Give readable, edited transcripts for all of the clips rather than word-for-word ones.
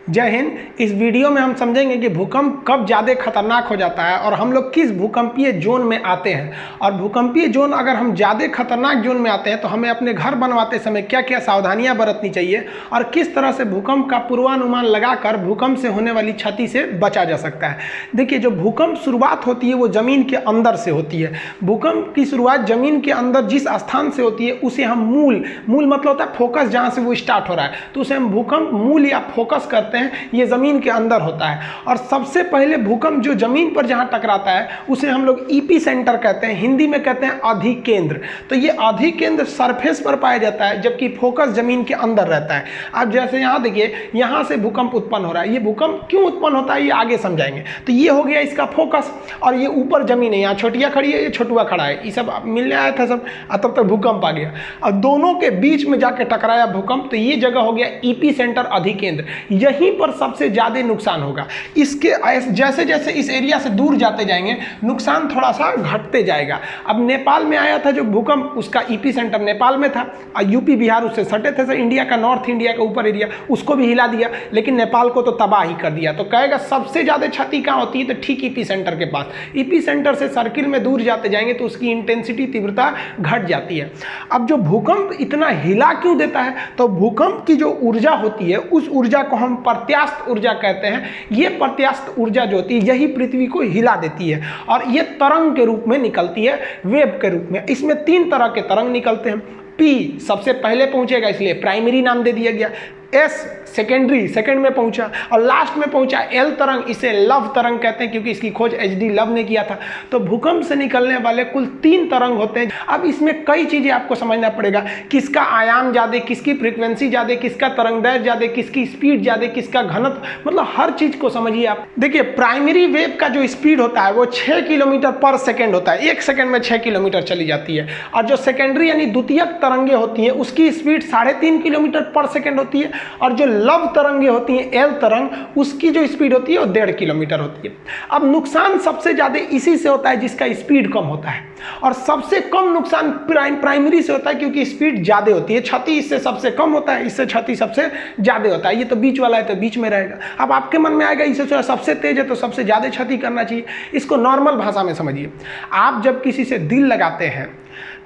जय हिंद। इस वीडियो में हम समझेंगे कि भूकंप कब ज़्यादा खतरनाक हो जाता है और हम लोग किस भूकंपीय जोन में आते हैं। और भूकंपीय जोन अगर हम ज़्यादा खतरनाक जोन में आते हैं तो हमें अपने घर बनवाते समय क्या क्या सावधानियां बरतनी चाहिए और किस तरह से भूकंप का पूर्वानुमान लगाकर भूकंप से होने वाली क्षति से बचा जा सकता है। देखिए, जो भूकंप शुरुआत होती है वो ज़मीन के अंदर से होती है। भूकंप की शुरुआत ज़मीन के अंदर जिस स्थान से होती है उसे हम मूल मतलब होता है फोकस, जहाँ से वो स्टार्ट हो रहा है तो उसे हम भूकंप मूल या फोकस करते हैं। ये जमीन के अंदर होता है और सबसे पहले भूकंप जो जमीन पर जहां टकराता है उसे हम लोग ईपी सेंटर कहते हैं, हिंदी में कहते हैं अधिकेंद्र। तो ये अधिकेंद्र सरफेस पर पाया जाता है जबकि फोकस जमीन के अंदर रहता है। अब जैसे यहां देखिए, यहां से भूकंप उत्पन्न हो रहा है। ये भूकंप क्यों उत्पन्न होता है ये आगे समझाएंगे। तो ये हो गया इसका फोकस और ये ऊपर जमीन है, यहाँ छोटिया खड़ी है, ये छोटुआ खड़ा है, ये सब मिलने आया था सब, तब तक भूकंप आ गया और दोनों के बीच में जाके टकराया भूकंप। तो ये जगह हो गया ईपी सेंटर अधिकेंद्र। यहीं पर सबसे ज्यादा नुकसान होगा। इसके जैसे जैसे इस एरिया से दूर जाते जाएंगे नुकसान थोड़ा सा घटते जाएगा। अब नेपाल में आया था जो भूकंप, उसका ईपी सेंटर नेपाल में था और यूपी बिहार उससे सटे थे, सर इंडिया का, नॉर्थ इंडिया का ऊपर एरिया, उसको भी हिला दिया, लेकिन नेपाल को तो तबाह ही कर दिया। तो कहेगा सबसे ज्यादा क्षति कहाँ होती है, तो ठीक ईपी सेंटर के पास। ईपी सेंटर से सर्किल में दूर जाते जाएंगे तो उसकी इंटेंसिटी, तीव्रता घट जाती है। अब जो भूकंप इतना हिला क्यों देता है, तो भूकंप की जो ऊर्जा होती है उस ऊर्जा को हम प्रत्यास्थ ऊर्जा कहते हैं। ये प्रत्यास्थ ऊर्जा जो होती है यही पृथ्वी को हिला देती है और ये तरंग के रूप में निकलती है, वेव के रूप में। इसमें 3 तरह के तरंग निकलते हैं। पी सबसे पहले पहुंचेगा इसलिए प्राइमरी नाम दे दिया गया, एस सेकेंडरी, सेकंड में पहुंचा और लास्ट में पहुंचा एल तरंग, इसे लव तरंग कहते हैं क्योंकि इसकी खोज एचडी लव ने किया था। तो भूकंप से निकलने वाले कुल 3 तरंग होते हैं। अब इसमें कई चीजें आपको समझना पड़ेगा, किसका आयाम ज्यादा, किसकी फ्रीक्वेंसी ज्यादा, किसका तरंग दैर्घ्य ज्यादा, किसकी स्पीड ज्यादा, किसका घनत्व, मतलब हर चीज को समझिए आप। देखिए, प्राइमरी वेव का जो स्पीड होता है वो 6 किलोमीटर पर सेकेंड होता है, 1 सेकेंड में 6 किलोमीटर चली जाती है। और जो सेकेंडरी यानी द्वितीयक तरंगे होती है उसकी स्पीड 3.5 किलोमीटर पर सेकेंड होती है और जो लव तरंगे होती हैं, एल तरंग, उसकी जो स्पीड होती है वो 1.5 किलोमीटर होती है। अब नुकसान सबसे ज्यादा इसी से होता है जिसका स्पीड कम होता है और सबसे कम नुकसान प्राइमरी से होता है क्योंकि स्पीड ज्यादा होती है। क्षति इससे सबसे कम होता है, इससे क्षति सबसे ज्यादा होता है। ये तो बीच वाला है तो बीच में रहेगा। अब आपके मन में आएगा इससे सबसे तेज है तो सबसे ज्यादा क्षति करना चाहिए। इसको नॉर्मल भाषा में समझिए। आप जब किसी से दिल लगाते हैं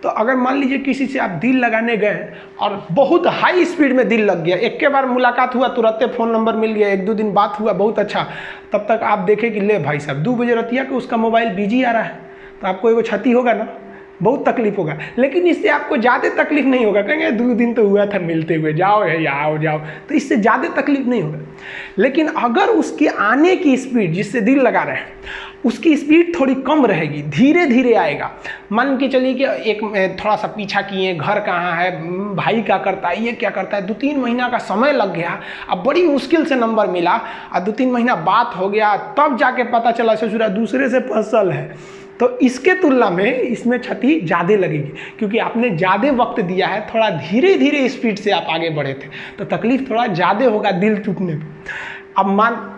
तो अगर मान लीजिए किसी से आप दिल लगाने गए और बहुत हाई स्पीड में दिल लग गया, एक के बार मुलाकात हुआ, तुरंत फोन नंबर मिल गया, 1-2 दिन बात हुआ, बहुत अच्छा, तब तक आप देखें कि ले भाई साहब 2 बजे रतिया कि उसका मोबाइल बिजी आ रहा है, तो आपको एगो क्षति होगा ना, बहुत तकलीफ होगा। लेकिन इससे आपको ज़्यादा तकलीफ नहीं होगा, कहेंगे 2 दिन तो हुआ था मिलते हुए, जाओ जाओ, तो इससे ज़्यादा तकलीफ नहीं होगा। लेकिन अगर उसके आने की स्पीड, जिससे दिल लगा रहे हैं, उसकी स्पीड थोड़ी कम रहेगी, धीरे धीरे आएगा। मान के चलिए कि एक थोड़ा सा पीछा किए, घर कहाँ है, भाई क्या करता है, ये क्या करता है, 2-3 महीना का समय लग गया, अब बड़ी मुश्किल से नंबर मिला और 2-3 महीना बात हो गया, तब जाके पता चला ससुरा दूसरे से फसल है, तो इसके तुलना में इसमें क्षति ज़्यादा लगेगी क्योंकि आपने ज़्यादा वक्त दिया है, थोड़ा धीरे धीरे स्पीड से आप आगे बढ़े थे, तो तकलीफ थोड़ा ज़्यादा होगा दिल टूटने पर। अब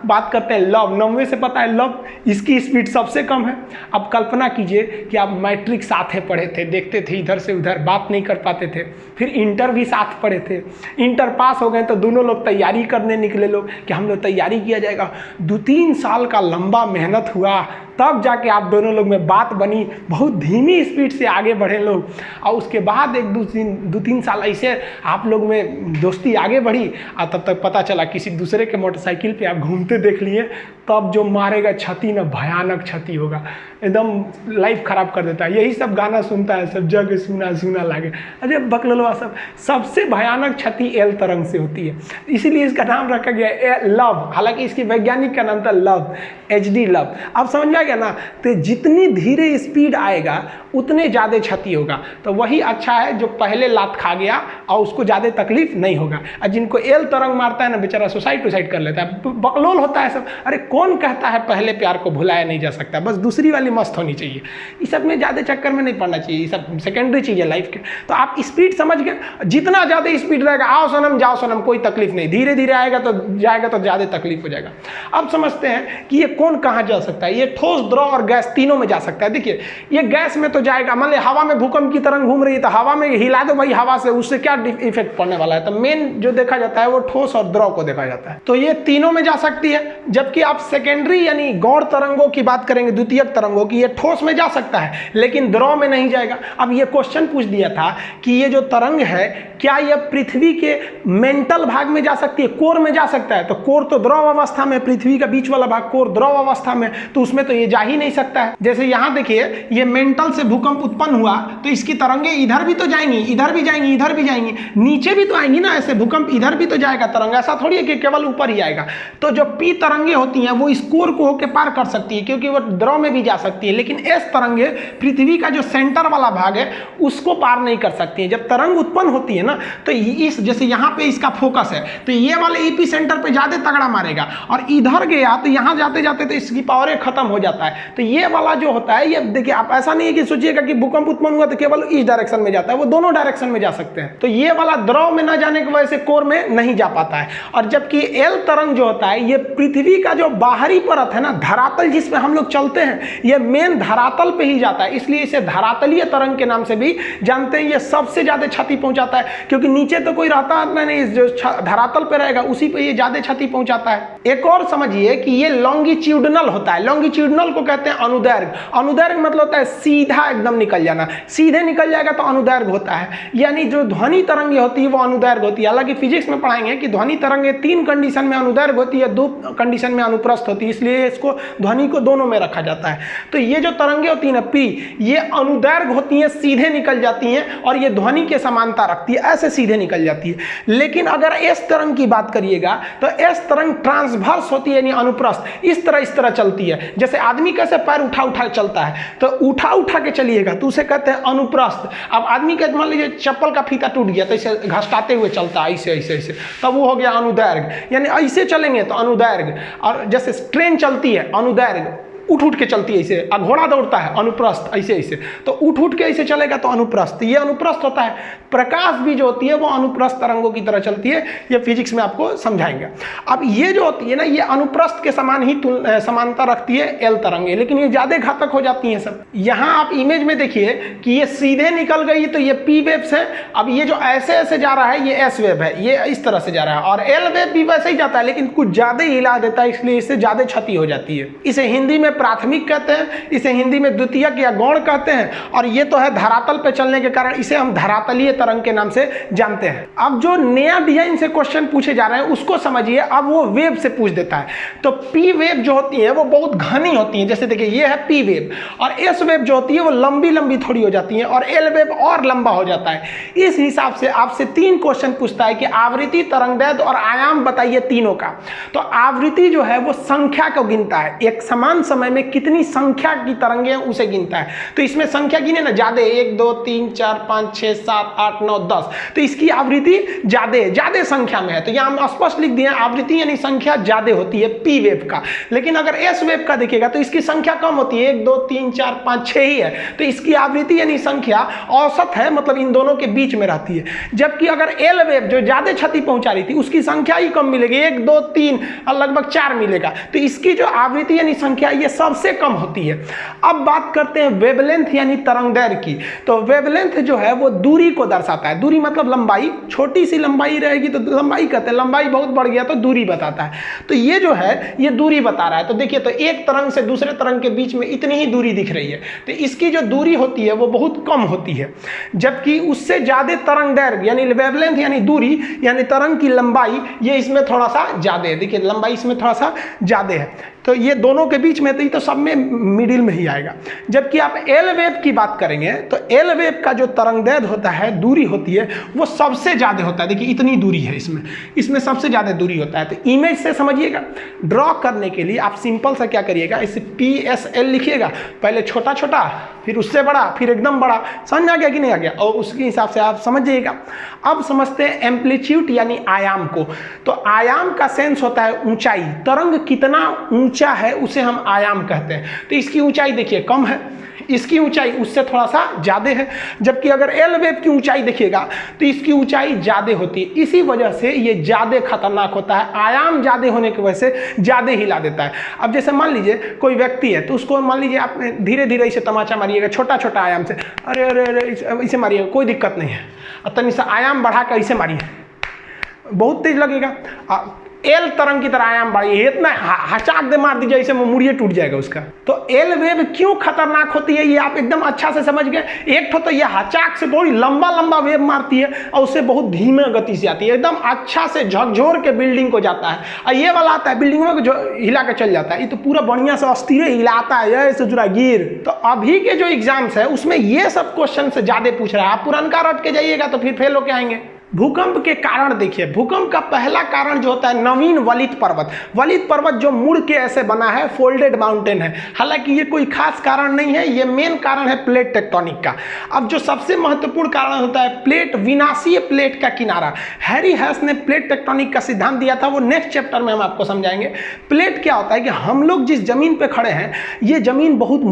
बात करते हैं लव। 90 से पता है लव, इसकी स्पीड सबसे कम है। अब कल्पना कीजिए कि आप मैट्रिक साथ में पढ़े थे, देखते थे इधर से उधर, बात नहीं कर पाते थे, फिर इंटर भी साथ पढ़े थे, इंटर पास हो गए तो दोनों लोग तैयारी करने निकले लोग कि हम लोग तैयारी किया जाएगा। 2-3 साल का लंबा मेहनत हुआ तब जाके आप दोनों लोग में बात बनी, बहुत धीमी स्पीड से आगे बढ़े लोग और उसके बाद 1-2-3 साल ऐसे आप लोग में दोस्ती आगे बढ़ी और तब तक पता चला किसी दूसरे के मोटरसाइकिल पे आप घूमते देख लिए, तब जो मारेगा क्षति ना, भयानक क्षति होगा, एकदम लाइफ खराब कर देता है। यही सब गाना सुनता है, सब जग सुना सुना लागे, अरे बकलवा सब। सबसे भयानक क्षति एल तरंग से होती है, इसीलिए इसका नाम रखा गया लव। हालांकि इसकी वैज्ञानिक का नाम था लव, एचडी लव। अब समझ में आ गया ना, तो जितनी धीरे स्पीड आएगा उतने ज़्यादा क्षति होगा। तो वही अच्छा है जो पहले लात खा गया और उसको ज़्यादा तकलीफ नहीं होगा, और जिनको एल तरंग मारता है ना बेचारा सुसाइड कर लेता है, बकलोल होता है सब। अरे कौन कहता है पहले प्यार को भुलाया नहीं जा सकता, बस दूसरी वाली मस्त होनी चाहिए। इस सब में ज़्यादा चक्कर में नहीं पड़ना चाहिए, ये सब सेकेंडरी चीज़ है लाइफ के। तो आप स्पीड समझ गए, जितना ज़्यादा स्पीड रहेगा, आओ सनम जाओ सनम, कोई तकलीफ नहीं, धीरे धीरे आएगा तो जाएगा तो ज़्यादा तकलीफ हो जाएगा। अब समझते हैं कि ये कौन कहाँ जा सकता है। ये ठोस, द्रव और गैस तीनों में जा सकता है। देखिए, ये गैस में तो जाएगा, मान ली हवा में भूकंप की तरंग घूम रही है तो हवा में हिला दो भाई, हवा से, उससे क्या इफेक्ट पड़ने वाला है। तो मेन जो देखा जाता है वो ठोस और द्रव को देखा जाता है। तो ये तीनों लिक्विडों में जा सकती है, जबकि आप सेकेंडरी यानी गौण तरंगों की बात करेंगे, द्वितीयक तरंगों की, ये ठोस में जा सकता है लेकिन द्रव में नहीं जाएगा। अब ये क्वेश्चन पूछ दिया था कि ये जो तरंग है क्या यह पृथ्वी के मेंटल भाग में जा सकती है, कोर में जा सकता है? तो कोर तो द्रव अवस्था में, पृथ्वी का बीच वाला भाग कोर द्रव अवस्था में, तो उसमें तो ये जा ही नहीं सकता है। जैसे यहाँ देखिए ये मेंटल से भूकंप उत्पन्न हुआ तो इसकी तरंगे इधर भी तो जाएंगी, इधर भी जाएंगी, इधर भी जाएंगी, नीचे भी तो आएंगी ना, ऐसे भूकंप इधर भी तो जाएगा तरंग, ऐसा थोड़ी है कि केवल ऊपर ही आएगा। तो जो पी तरंगे होती हैं वो इस कोर को होकर पार कर सकती है क्योंकि वो द्रव में भी जा सकती है, लेकिन एस तरंगे पृथ्वी का जो सेंटर वाला भाग है उसको पार नहीं कर सकती है। जब तरंग उत्पन्न होती है ना तो इस जैसे यहाँ पे इसका फोकस है तो ये वाले एपी सेंटर पे ज्यादा तगड़ा मारेगा और इधर गया तो यहाँ जाते जाते तो इसकी पावर खत्म हो जाता है। तो ये वाला जो होता है, ये देखिए आप ऐसा नहीं है कि सोचिएगा कि भूकंप उत्पन्न हुआ तो केवल इस डायरेक्शन में जाता है, वो दोनों डायरेक्शन में जा सकते हैं। तो ये वाला द्रव में ना जाने की वजह से कोर में नहीं जा पाता है। और जबकि एल तरंग जो होता है ये पृथ्वी का जो बाहरी परत है ना, धरातल जिसमें हम लोग चलते हैं, ये मेन धरातल पे ही जाता है, इसलिए इसे धरातलीय तरंग के नाम से भी जानते हैं। ये सबसे ज्यादा क्षति पहुंचाता है क्योंकि नीचे तो कोई रहता नहीं, जो धरातल पे रहेगा उसी पे ये ज्यादा क्षति पहुंचाता है। एक और समझिए कि ये लॉन्गिट्यूडनल होता है। लॉन्गिट्यूडनल को कहते हैं अनुदैर्घ्य। अनुदैर्घ्य मतलब होता है सीधा एकदम निकल जाना, सीधे निकल जाएगा तो अनुदैर्घ्य होता है। यानी जो ध्वनि तरंगे होती है वो अनुदैर्घ्य होती है। हालांकि फिजिक्स में पढ़ाएंगे कि ध्वनि तरंगे 3 कंडीशन में अनुदैर्घ्य होती है, 2 कंडीशन में अनुप्रस्थ होती है, इसलिए इसको ध्वनि को दोनों में रखा जाता है। तो ये जो तरंगे होती है ना पी, ये अनुदैर्घ्य होती है, सीधे निकल जाती हैं और ये ध्वनि के समानता रखती है, ऐसे सीधे निकल जाती है। लेकिन अगर एस तरंग की बात करिएगा तो एस तरंग ट्रांसवर्स होती है यानी अनुप्रस्थ, इस तरह चलती है। जैसे आदमी कैसे पैर उठा उठा चलता है, तो उठा उठा के चलिएगा तो उसे कहते हैं अनुप्रस्थ। अब आदमी का मान लीजिए चप्पल का फीता टूट गया तो इसे घसटाते हुए चलता है, ऐसे ऐसे ऐसे, तब वो हो गया अनुदैर्घ्य। यानी ऐसे चलेंगे तो अनुदैर्घ्य। और जैसे ट्रेन चलती है अनुदैर्घ्य, उठ उठ के चलती है ऐसे, और घोड़ा दौड़ता है अनुप्रस्थ, ऐसे ऐसे, तो उठ उठ के ऐसे चलेगा तो अनुप्रस्थ, ये अनुप्रस्थ होता है। प्रकाश भी जो होती है वो अनुप्रस्थ तरंगों की तरह चलती है, ये फिजिक्स में आपको समझाएंगे। अब ये जो होती है ना, ये अनुप्रस्थ के समान ही समानता रखती है एल तरंगे, लेकिन ये ज्यादा घातक हो जाती हैं सब। यहाँ आप इमेज में देखिए कि ये सीधे निकल गई तो ये पी वेव्स है। अब ये जो ऐसे ऐसे जा रहा है ये एस वेव है, ये इस तरह से जा रहा है, और एल वेव भी वैसे ही जाता है लेकिन कुछ ज्यादा ही हिला देता है, इसलिए इससे ज्यादा क्षति हो जाती है। इसे हिंदी में प्राथमिक कहते हैं, इसे हिंदी में द्वितीयक या गौण कहते हैं, और ये तो है धरातल पे चलने के कारण इसे हम धरातलीय तरंग के नाम से जानते हैं। अब जो नया डिजाइन से क्वेश्चन पूछे जा रहे हैं उसको समझिए। अब वो वेव से पूछ देता है, तो पी वेव जो होती है वो बहुत घनी होती है। जैसे देखिए ये है पी वेव, और एस वेव जो होती है वो लंबी लंबी थोड़ी हो जाती है, और एल वेव और लंबा हो जाता है। इस हिसाब से आपसे 3 क्वेश्चन पूछता है कि आवृत्ति, तरंगदैर्घ्य और आयाम बताइए तीनों का। तो आवृत्ति जो है वो संख्या को गिनता है, एक समान समय में कितनी संख्या की तरंगे उसे गिनता है। तो इसमें संख्या गिने ना ज्यादा, 1 2 3 4 5 6 7 8 9 10, तो इसकी आवृत्ति ज्यादा संख्या में है। तो यहाँ हम स्पष्ट लिख दिए आवृत्ति यानी संख्या ज्यादा होती है पी वेव का। लेकिन अगर एस वेव का देखिएगा तो इसकी संख्या कम होती है, 1 2 3 4 5 6 ही है, तो इसकी आवृत्ति यानी संख्या औसत है, मतलब इन दोनों के बीच में रहती है। जबकि अगर एल वेव जो ज्यादा क्षति पहुंचा रही थी उसकी संख्या ही कम मिलेगी, 1 2 3 और लगभग 4 मिलेगा, तो इसकी जो आवृत्ति यानी संख्या ये सबसे कम होती है। अब बात करते हैं वेवलेंथ यानी तरंगदैर्घ्य की। तो वेवलेंथ जो है वो दूरी को दर्शाता है। दूरी मतलब लंबाई, छोटी सी लंबाई रहेगी तो लंबाई कहते हैं, लंबाई बहुत बढ़ गया तो दूरी बताता है। तो ये जो है ये दूरी बता रहा है। तो देखिए, तो एक तरंग से दूसरे तरंग के बीच में इतनी ही दूरी दिख रही है, तो इसकी जो दूरी होती है वो बहुत कम होती है। जबकि उससे ज्यादा तरंगदैर्घ्य यानी वेवलेंथ यानी दूरी यानी तरंग की लंबाई, ये इसमें थोड़ा सा ज्यादा है। देखिए लंबाई इसमें थोड़ा सा ज्यादा है, तो ये दोनों के बीच में तो सब में मिडिल में ही आएगा। जबकि आप एल वेव की बात करेंगे तो एल वेव का जो तरंगदैर्घ्य होता है, दूरी होती है, वो सबसे ज्यादा होता है। देखिए इतनी दूरी है इसमें सबसे ज्यादा दूरी होता है। तो इमेज से समझिएगा। ड्रॉ करने के लिए आप सिंपल सा क्या करिएगा, इसे पी एस एल लिखिएगा, पहले छोटा छोटा फिर उससे बड़ा फिर एकदम बड़ा। समझ आ गया कि नहीं आ गया? और उसके हिसाब से आप समझ जाइएगा। अब समझते हैं एम्पलीट्यूड यानी आयाम को। तो आयाम का सेंस होता है ऊंचाई, तरंग कितना ऊंचा है उसे हम आयाम कहते हैं। तो इसकी ऊंचाई देखिए कम है, इसकी ऊंचाई उससे थोड़ा सा ज्यादा है। जबकि अगर एल वेव की ऊंचाई देखिएगा तो इसकी ऊंचाई ज्यादा होती है, इसी वजह से ये ज्यादा खतरनाक होता है। आयाम ज्यादा होने की वजह से ज्यादा हिला देता है। अब जैसे मान लीजिए कोई व्यक्ति है, तो उसको मान लीजिए आप धीरे धीरे इसे तमाचा मारिएगा, छोटा छोटा आयाम से, अरे अरे अरे इसे मारिएगा, कोई दिक्कत नहीं है। और तनी सा आयाम बढ़ा कर इसे मारिए, बहुत तेज लगेगा। एल तरंग की तरह आयाम बढ़ी है, इतना हचाक दे मार दीजिए इसे मुड़िए टूट जाएगा उसका। तो एल वेव क्यों खतरनाक होती है ये आप एकदम अच्छा से समझ गए। एक तो ये हचाक से बहुत लंबा लंबा वेव मारती है और उससे बहुत धीमे गति से आती है, एकदम अच्छा से झकझोर के बिल्डिंग को जाता है। और ये वाला आता है बिल्डिंग में जो हिला के चल जाता है, ये तो पूरा बढ़िया से अस्थिर हिलाता है ऐसे जुड़ा गिर। तो अभी के जो एग्जाम्स है उसमें ये सब क्वेश्चन से ज्यादा पूछ रहा है, आप पुरानका रट के जाइएगा तो फिर फेल होके आएंगे। भूकंप के कारण देखिए, भूकंप का पहला कारण जो होता है नवीन वलित पर्वत। वलित पर्वत जो मुड़ के ऐसे बना है, फोल्डेड माउंटेन है। हालांकि ये कोई खास कारण नहीं है, ये मेन कारण है प्लेट टेक्टोनिक का। अब जो सबसे महत्वपूर्ण कारण होता है प्लेट, विनाशीय प्लेट का किनारा। हैरी हैस ने प्लेट टेक्टोनिक का सिद्धांत दिया था, वो नेक्स्ट चैप्टर में हम आपको समझाएंगे। प्लेट क्या होता है कि हम लोग जिस जमीन पे खड़े हैं ये जमीन बहुत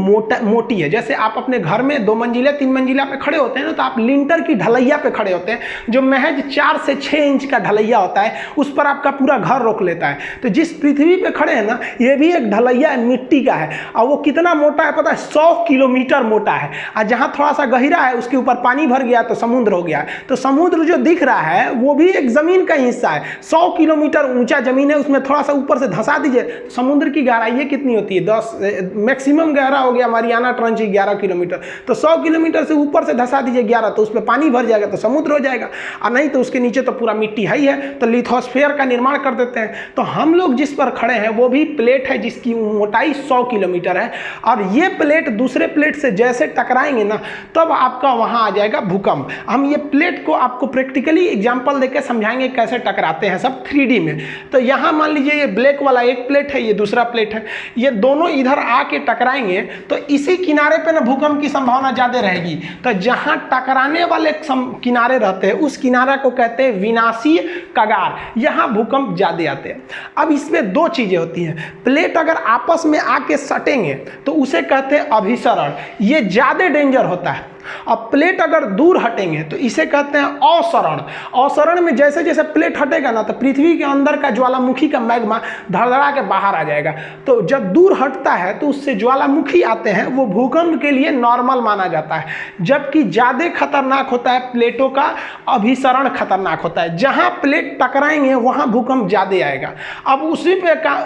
मोटी है। जैसे आप अपने घर में 2 मंजिला 3 मंजिला पे खड़े होते हैं ना, तो आप लिंटर की ढलैया पे खड़े होते हैं जो महज 4 से 6 इंच का ढलैया होता है, उस पर आपका पूरा घर रोक लेता है। तो जिस पृथ्वी पे खड़े हैं ना, ये भी एक ढलैया मिट्टी का है, और वो कितना मोटा है पता है, 100 किलोमीटर मोटा है। और जहाँ थोड़ा सा गहरा है उसके ऊपर पानी भर गया तो समुद्र हो गया। तो समुद्र जो दिख रहा है वो भी एक जमीन का हिस्सा है। 100 किलोमीटर ऊंचा जमीन है, उसमें थोड़ा सा ऊपर से धंसा दीजिए, समुद्र की गहराई कितनी होती है, 10 मैक्सिमम गहरा हो गया मारियाना ट्रंच 11 किलोमीटर। तो 100 किलोमीटर से ऊपर से धंसा दीजिए 11, तो उसमें पानी भर जाएगा तो समुद्र हो जाएगा। और नहीं तो उसके नीचे तो पूरा मिट्टी है ही है, तो लिथोस्फीयर का निर्माण कर देते हैं। तो हम लोग जिस पर खड़े हैं वो भी प्लेट है जिसकी मोटाई 100 किलोमीटर है, और ये प्लेट दूसरे प्लेट से जैसे टकराएंगे ना तब आपका वहां आ जाएगा भूकंप। हम ये प्लेट को आपको प्रैक्टिकली एग्जांपल देकर समझाएंगे कैसे टकराते हैं, सब 3D में। तो यहाँ मान लीजिए ये ब्लैक वाला एक प्लेट है, ये दूसरा प्लेट है, ये दोनों इधर आके टकराएंगे तो इसी किनारे पे ना भूकंप की संभावना ज्यादा रहेगी। तो जहां टकराने वाले किनारे रहते हैं उस किनारे को कहते हैं विनाशीय कगार, यहां भूकंप ज्यादा आते हैं। अब इसमें 2 चीजें होती हैं, प्लेट अगर आपस में आके सटेंगे तो उसे कहते हैं अभिसरण, ये ज्यादा डेंजर होता है। और प्लेट अगर दूर हटेंगे तो इसे कहते हैं अवसरण। अवसरण में जैसे जैसे प्लेट हटेगा ना तो पृथ्वी के अंदर का ज्वालामुखी का मैग्मा धड़धड़ा के बाहर आ जाएगा। तो जब दूर हटता है तो उससे ज्वालामुखी आते हैं, वो भूकंप के लिए नॉर्मल माना जाता है। जबकि ज्यादा खतरनाक होता है प्लेटों का अभिसरण खतरनाक होता है, जहां प्लेट टकराएंगे वहां भूकंप ज्यादा आएगा। अब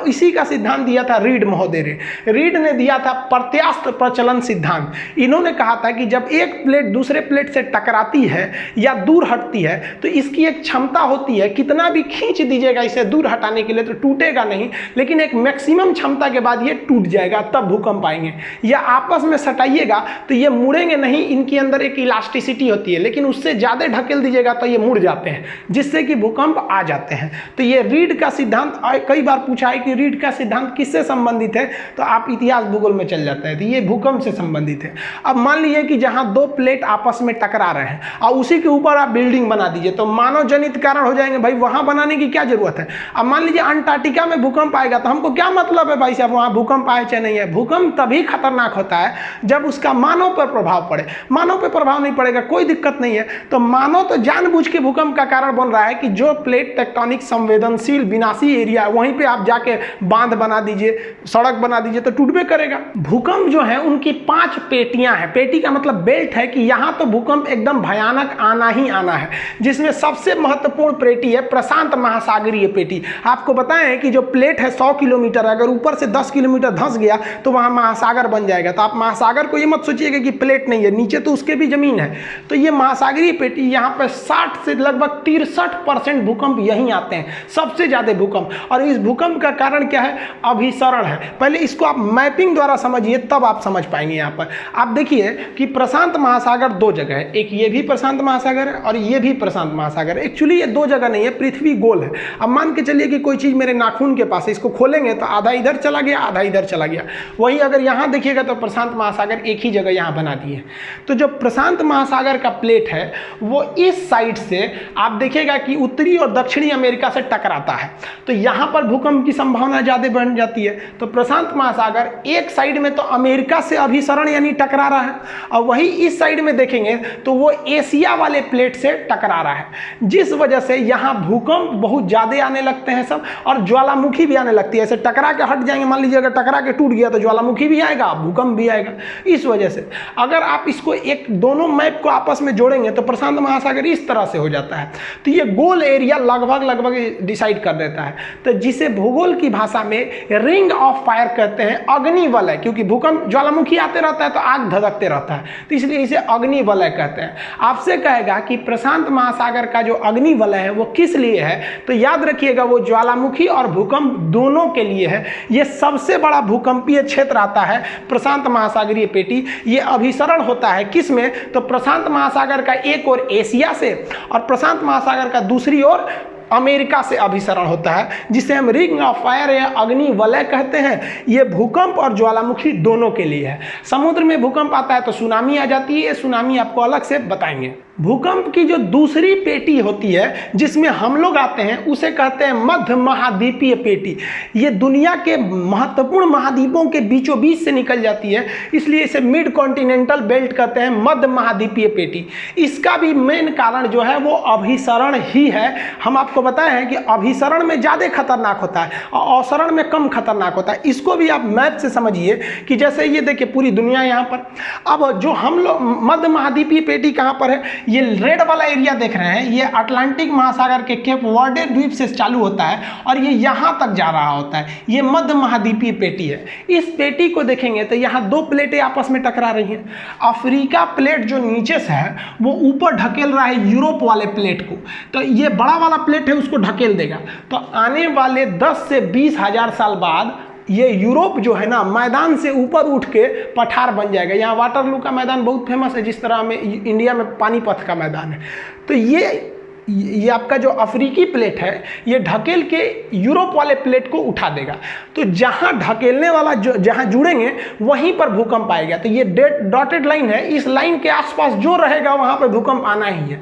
इसी का सिद्धांत दिया था रीड महोदय ने। रीड ने दिया था प्रत्यास्थ प्रचलन सिद्धांत। इन्होंने कहा था कि जब एक प्लेट दूसरे प्लेट से टकराती है या दूर हटती है तो इसकी एक क्षमता होती है, कितना भी खींच दीजिएगा इसे दूर हटाने के लिए तो टूटेगा नहीं, लेकिन एक मैक्सिमम क्षमता के बाद ये टूट जाएगा, तब भूकंप आएंगे। या आपस में सटाइएगा तो ये मुड़ेंगे नहीं, इनके अंदर एक इलास्टिसिटी होती है, लेकिन उससे ज्यादा ढकेल दीजिएगा तो ये मुड़ जाते हैं, जिससे कि भूकंप आ जाते हैं। तो ये रीड का सिद्धांत कई बार पूछा है कि रीड का सिद्धांत किससे संबंधित है, तो आप इतिहास भूगोल में चल जाता है, तो ये भूकंप से संबंधित है। अब मान लीजिए कि जहां 2 प्लेट आपस में टकरा रहे हैं और उसी के ऊपर आप बिल्डिंग बना दीजिए तो मानव जनित कारण हो जाएंगे, भाई वहां बनाने की क्या जरूरत है। अब मान लीजिए अंटार्कटिका में भूकंप आएगा तो हमको क्या मतलब है भाई साहब वहां भूकंप आए चाहे नहीं है। भूकंप तभी खतरनाक होता है जब उसका मानव पर प्रभाव पड़े। मानव पर प्रभाव नहीं पड़ेगा कोई दिक्कत नहीं है, तो मानव तो जानबूझ के भूकंप का कारण बन रहा है कि जो प्लेट टेक्टोनिक संवेदनशील विनाशी एरिया वहीं पे आप जाके बांध बना दीजिए, सड़क बना दीजिए तो टूटबे करेगा। भूकंप जो है उनकी 5 पेटियां हैं। पेटी का मतलब बेल्ट है कि यहां तो भूकंप एकदम भयानक आना ही आना है, जिसमें सबसे महत्वपूर्ण पेटी है प्रशांत महासागरीय पेटी। आपको बताएं कि जो प्लेट है 100 किलोमीटर, अगर ऊपर से 10 किलोमीटर धंस गया तो वहां महासागर बन जाएगा। तो आप महासागर को ये मत सोचिएगा कि प्लेट नहीं है, नीचे तो उसके भी जमीन है। तो ये महासागरीय पेटी, यहाँ पर 60 से लगभग 63% भूकंप यहीं आते हैं, सबसे ज्यादा भूकंप। और इस भूकंप का कारण क्या है, अभिसरण है। पहले इसको आप मैपिंग द्वारा समझिए तब आप समझ पाएंगे। यहाँ पर आप देखिए कि प्रशांत महासागर 2 जगह है, एक ये भी प्रशांत महासागर है और ये भी प्रशांत महासागर है। एक्चुअली ये 2 जगह नहीं है, पृथ्वी गोल है। अब मान के चलिए कि कोई चीज मेरे नाखून के पास है, इसको खोलेंगे तो आधा इधर चला गया आधा इधर चला गया। वही अगर यहाँ देखिएगा तो प्रशांत महासागर एक ही जगह यहाँ बना दिए। तो जो प्रशांत महासागर का प्लेट है वो इस साइड से आप देखिएगा कि उत्तरी और दक्षिणी अमेरिका से टकराता है, तो यहाँ पर भूकंप की संभावना ज्यादा बढ़ जाती है। तो प्रशांत महासागर एक साइड में तो अमेरिका से अभिसरण यानी टकरा रहा है, और वही इस साइड में देखेंगे तो वो एशिया वाले प्लेट से टकरा रहा है, जिस वजह से यहाँ भूकंप बहुत ज़्यादा आने लगते हैं सब, और ज्वालामुखी भी आने लगती है। ऐसे टकरा के हट जाएंगे, मान लीजिए अगर टकरा के टूट गया तो ज्वालामुखी भी आएगा, भूकंप भी आएगा। इस वजह से अगर आप इसको एक दोनों मैप को आपस में जोड़ेंगे तो प्रशांत महासागर इस तरह से हो जाता है। तो ये गोल एरिया लगभग डिसाइड कर देता है, तो जिसे भूगोल की भाषा में रिंग ऑफ फायर कहते हैं, अग्नि वलय, क्योंकि भूकंप ज्वालामुखी आते रहता है तो आग धधकते रहता है, तो इसलिए इसे अग्नि वलय कहते हैं। आपसे कहेगा कि प्रशांत महासागर का जो अग्नि वलय है वो किस लिए है, तो याद रखिएगा वो ज्वालामुखी और भूकंप दोनों के लिए है। ये सबसे बड़ा भूकंपीय क्षेत्र आता है प्रशांत महासागरीय पेटी। ये अभिसरण होता है किस में, तो प्रशांत महासागर का एक ओर एशिया से और प्रशांत महासागर का दूसरी ओर अमेरिका से अभिसरण होता है, जिसे हम रिंग ऑफ फायर या अग्नि वलय कहते हैं। ये भूकंप और ज्वालामुखी दोनों के लिए है। समुद्र में भूकंप आता है तो सुनामी आ जाती है, सुनामी आपको अलग से बताएंगे। भूकंप की जो दूसरी पेटी होती है जिसमें हम लोग आते हैं उसे कहते हैं मध्य महाद्वीपीय पेटी। ये दुनिया के महत्वपूर्ण महाद्वीपों के बीचों बीच से निकल जाती है, इसलिए इसे मिड कॉन्टिनेंटल बेल्ट कहते हैं, मध्य महाद्वीपीय पेटी। इसका भी मेन कारण जो है वो अभिसरण ही है। हम आपको बताए हैं कि अभिसरण में ज़्यादा खतरनाक होता है और अवसरण में कम खतरनाक होता है। इसको भी आप मैप से समझिए कि जैसे ये देखिए पूरी दुनिया यहाँ पर, अब जो हम लोग मध्य महाद्वीपीय पेटी कहाँ पर है, ये रेड वाला एरिया देख रहे हैं, ये अटलांटिक महासागर के केप वर्डे द्वीप से चालू होता है और ये यहाँ तक जा रहा होता है। ये मध्य महाद्वीपीय पेटी है। इस पेटी को देखेंगे तो यहाँ दो प्लेटें आपस में टकरा रही हैं। अफ्रीका प्लेट जो नीचे से है वो ऊपर ढकेल रहा है यूरोप वाले प्लेट को, तो ये बड़ा वाला प्लेट है उसको ढकेल देगा। तो आने वाले 10 से 20 हजार साल बाद ये यूरोप जो है ना मैदान से ऊपर उठ के पठार बन जाएगा। यहाँ वाटरलू का मैदान बहुत फेमस है, जिस तरह में इंडिया में पानीपत का मैदान है। तो ये आपका जो अफ्रीकी प्लेट है ये ढकेल के यूरोप वाले प्लेट को उठा देगा। तो जहाँ ढकेलने वाला जो जहाँ जुड़ेंगे वहीं पर भूकंप आएगा। तो ये डॉटेड लाइन है, इस लाइन के आसपास जो रहेगा वहाँ पर भूकंप आना ही है।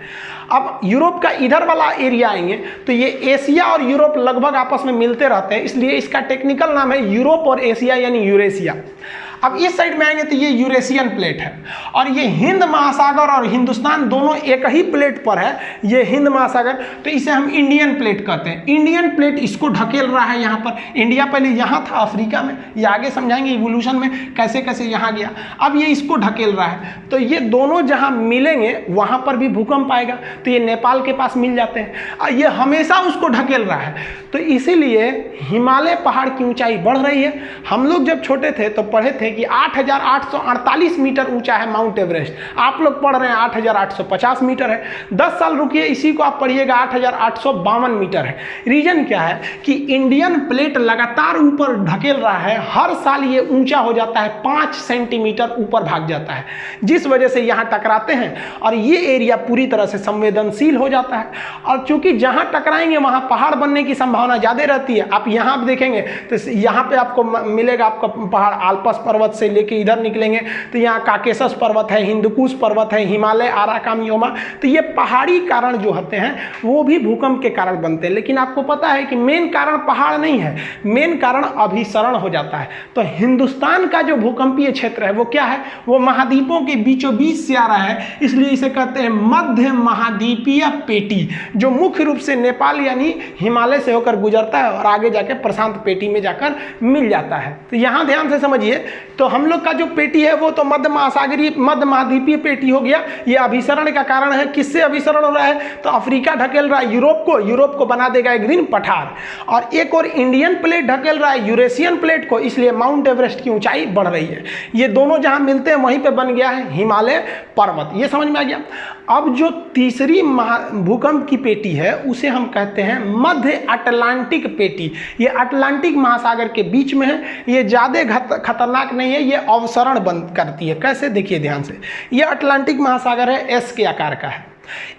अब यूरोप का इधर वाला एरिया आएंगे तो ये एशिया और यूरोप लगभग आपस में मिलते रहते हैं, इसलिए इसका टेक्निकल नाम है यूरोप और एशिया यानी यूरेशिया। अब इस साइड में आएंगे तो ये यूरेशियन प्लेट है और ये हिंद महासागर और हिंदुस्तान दोनों एक ही प्लेट पर है, ये हिंद महासागर, तो इसे हम इंडियन प्लेट कहते हैं। इंडियन प्लेट इसको ढकेल रहा है यहाँ पर। इंडिया पहले यहाँ था अफ्रीका में, ये आगे समझाएंगे इवोल्यूशन में कैसे कैसे यहाँ गया। अब ये इसको ढकेल रहा है, तो ये दोनों जहाँ मिलेंगे वहाँ पर भी भूकंप आएगा। तो ये नेपाल के पास मिल जाते हैं और ये हमेशा उसको ढकेल रहा है। तो इसीलिए हिमालय पहाड़ की ऊंचाई बढ़ रही है। हम लोग जब छोटे थे तो पढ़े थे कि 8,848 मीटर ऊंचा है माउंट एवरेस्ट। आप लोग पढ़ रहे हैं 8,850 मीटर है। 10 साल रुकिए, इसी को आप पढ़िएगा 8,852 मीटर है। रीजन क्या है कि इंडियन प्लेट लगातार ऊपर ढकेल रहा है, हर साल ये ऊंचा हो जाता है, 5 सेंटीमीटर ऊपर भाग जाता है, जिस वजह से यहाँ टकराते हैं और ये एरिया पूरी तरह से संवेदनशील हो जाता है। और चूंकि जहाँ टकराएंगे वहाँ पहाड़ बनने की संभावना ज़्यादा रहती है। आप यहाँ पे देखेंगे तो यहाँ पे आपको मिलेगा आपका पहाड़, आल्पस पर्वत से लेके इधर निकलेंगे तो यहाँ काकेशस पर्वत है, हिंदुकुश पर्वत है, हिमालय, आराकामियोमा। तो ये पहाड़ी कारण जो होते हैं वो भी भूकंप के कारण बनते हैं। लेकिन आपको पता है कि मेन कारण पहाड़ नहीं है, मेन कारण अभिसरण हो जाता है। तो हिंदुस्तान का जो भूकंपीय क्षेत्र है वो क्या है, वो महाद्वीपों के बीचों बीच से आ रहा है, इसलिए इसे कहते हैं मध्य महाद्वीपीय पेटी, जो मुख्य रूप से नेपाल यानी हिमालय से होकर गुजरता है और आगे जाके प्रशांत पेटी में जाकर मिल जाता है। तो यहाँ ध्यान से समझिए, तो हम लोग का जो पेटी है वो तो मध्य महाद्वीपीय पेटी हो गया। ये अभिसरण का कारण है। किससे अभिसरण हो रहा है, तो अफ्रीका ढकेल रहा है यूरोप को बना देगा एक दिन पठार, और एक और इंडियन प्लेट ढकेल रहा है यूरेशियन प्लेट को, इसलिए माउंट एवरेस्ट की ऊंचाई बढ़ रही है। ये दोनों जहां मिलते हैं वहीं पे बन गया है हिमालय पर्वत। ये समझ में आ गया। अब जो तीसरी भूकंप की पेटी है उसे हम कहते हैं मध्य अटलांटिक पेटी। ये अटलांटिक महासागर के बीच में है, ये ज़्यादा खतरनाक नहीं है, ये अवसरण बंद करती है। कैसे, देखिए ध्यान से। ये अटलांटिक महासागर है, एस के आकार का है।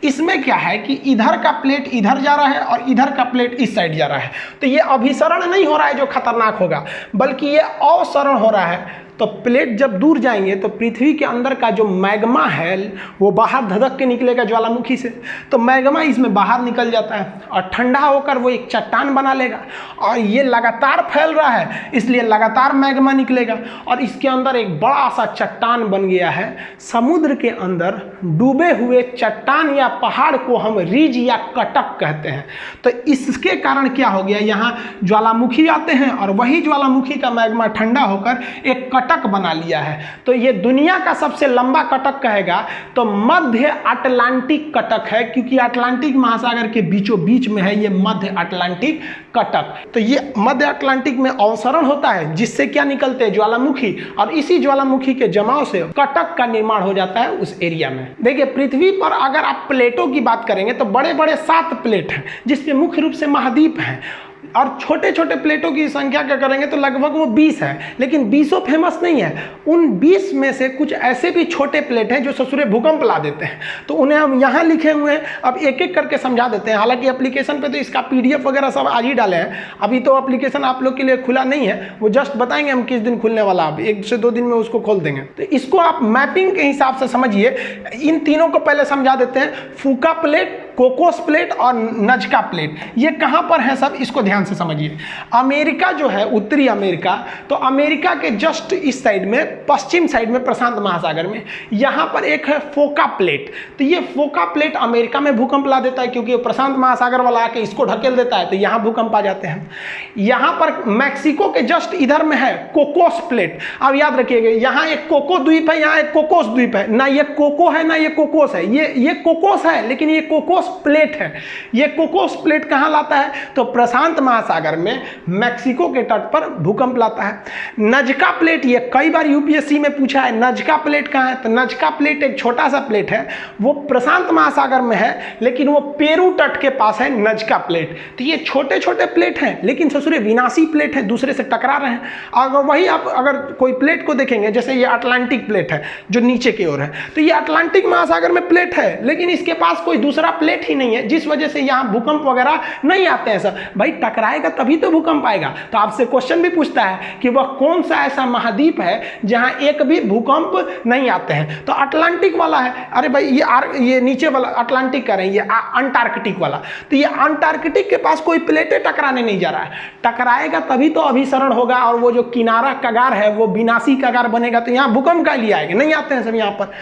इसमें क्या है कि इधर का प्लेट इधर जा रहा है और इधर का प्लेट इस साइड जा रहा है। तो ये अभिसरण नहीं हो रहा है जो खतरनाक होगा, बल्कि ये अवसरण हो रहा है। तो तो प्लेट जब दूर जाएंगे तो पृथ्वी के अंदर का जो मैग्मा है वो बाहर धधक के निकलेगा ज्वालामुखी से, तो मैग्मा इसमें बाहर निकल जाता है और ठंडा होकर वो एक चट्टान बना लेगा और ये लगातार फैल रहा है इसलिए लगातार मैग्मा निकलेगा और इसके अंदर एक बड़ा सा चट्टान बन गया है। समुद्र के अंदर डूबे हुए चट्टान या पहाड़ को हम रिज या कटक कहते हैं। तो इसके कारण क्या हो गया, यहाँ ज्वालामुखी आते हैं और वही ज्वालामुखी का मैग्मा ठंडा होकर एक कटक बना लिया है। तो ये दुनिया का सबसे लंबा कटक कहेगा तो मध्य अटलांटिक कटक है, क्योंकि अटलांटिक महासागर के बीचों बीच में है ये मध्य अटलांटिक कटक। तो ये मध्य अटलांटिक में अवसरण होता है जिससे क्या निकलते हैं, ज्वालामुखी, और इसी ज्वालामुखी के जमाव से कटक का निर्माण हो जाता है उस एरिया में। देखिए पृथ्वी पर अगर आप प्लेटों की बात करेंगे तो बड़े बड़े 7 प्लेट हैं जिसमें मुख्य रूप से महाद्वीप हैं, और छोटे छोटे प्लेटों की संख्या क्या करेंगे तो लगभग वो 20 है, लेकिन 20 फेमस नहीं है। उन 20 में से कुछ ऐसे भी छोटे प्लेट हैं जो ससुरे भूकंप ला देते हैं, तो उन्हें हम यहाँ लिखे हुए हैं। अब एक एक करके समझा देते हैं। हालांकि एप्लीकेशन पे तो इसका PDF वगैरह सब आज ही डाले हैं, अभी तो एप्लीकेशन आप लोग के लिए खुला नहीं है, वो जस्ट बताएंगे हम किस दिन खुलने वाला, अब 1 से 2 दिन में उसको खोल देंगे। तो इसको आप मैपिंग के हिसाब से समझिए। इन तीनों को पहले समझा देते हैं, फूका प्लेट, कोकोस प्लेट और नजका प्लेट। ये कहाँ पर है सब, इसको ध्यान से समझिए। अमेरिका जो है, उत्तरी अमेरिका, तो अमेरिका के जस्ट इस साइड में, पश्चिम साइड में प्रशांत महासागर में, यहाँ पर एक है फोका प्लेट। तो ये फोका प्लेट अमेरिका में भूकंप ला देता है क्योंकि प्रशांत महासागर वाला आके इसको ढकेल देता है, तो यहाँ भूकंप आ जाते हैं। यहाँ पर मैक्सिको के जस्ट इधर में है कोकोस प्लेट। अब याद रखिएगा, यहाँ एक कोको द्वीप है, यहाँ एक कोकोस द्वीप है, ना ये कोको है ना ये कोकोस है, ये कोकोस है लेकिन ये कोकोस प्लेट है। ये कोकोस प्लेट कहां लाता है तो प्रशांत महासागर में मैक्सिको के तट पर भूकंप लाता है। नजका प्लेट, ये कई बार यूपीएससी में पूछा है, नजका प्लेट कहां है, तो नजका प्लेट एक छोटा सा प्लेट है, वो प्रशांत महासागर में है लेकिन वो पेरू तट के पास है नजका प्लेट। तो ये छोटे छोटे प्लेट हैं लेकिन ससुरे विनाशी प्लेट है, दूसरे से टकरा रहे हैं। अगर वही आप अगर कोई प्लेट को देखेंगे, जैसे ये अटलांटिक प्लेट है जो नीचे की ओर है, तो ये अटलांटिक महासागर में प्लेट है लेकिन इसके पास कोई दूसरा प्लेट ही नहीं है, जिस वजह से यहां भूकंप वगैरह नहीं आते हैं सर। भाई टकराएगा तभी तो भूकंप आएगा। तो आपसे क्वेश्चन भी पूछता है कि वह कौन सा ऐसा महाद्वीप है जहां एक भी भूकंप नहीं आते हैं, तो अटलांटिक वाला है। अरे भाई ये नीचे वाला अटलांटिक कह रहे हैं, ये अंटार्कटिक वाला, तो ये अंटार्कटिक के पास कोई प्लेटें टकराने नहीं जा रहा है। टकराएगा तभी तो अभिसरण होगा और वो जो किनारा कगार है वो विनाशी कगार बनेगा, तो यहां भूकंप का लिए आएगा, नहीं आते हैं सब यहां पर।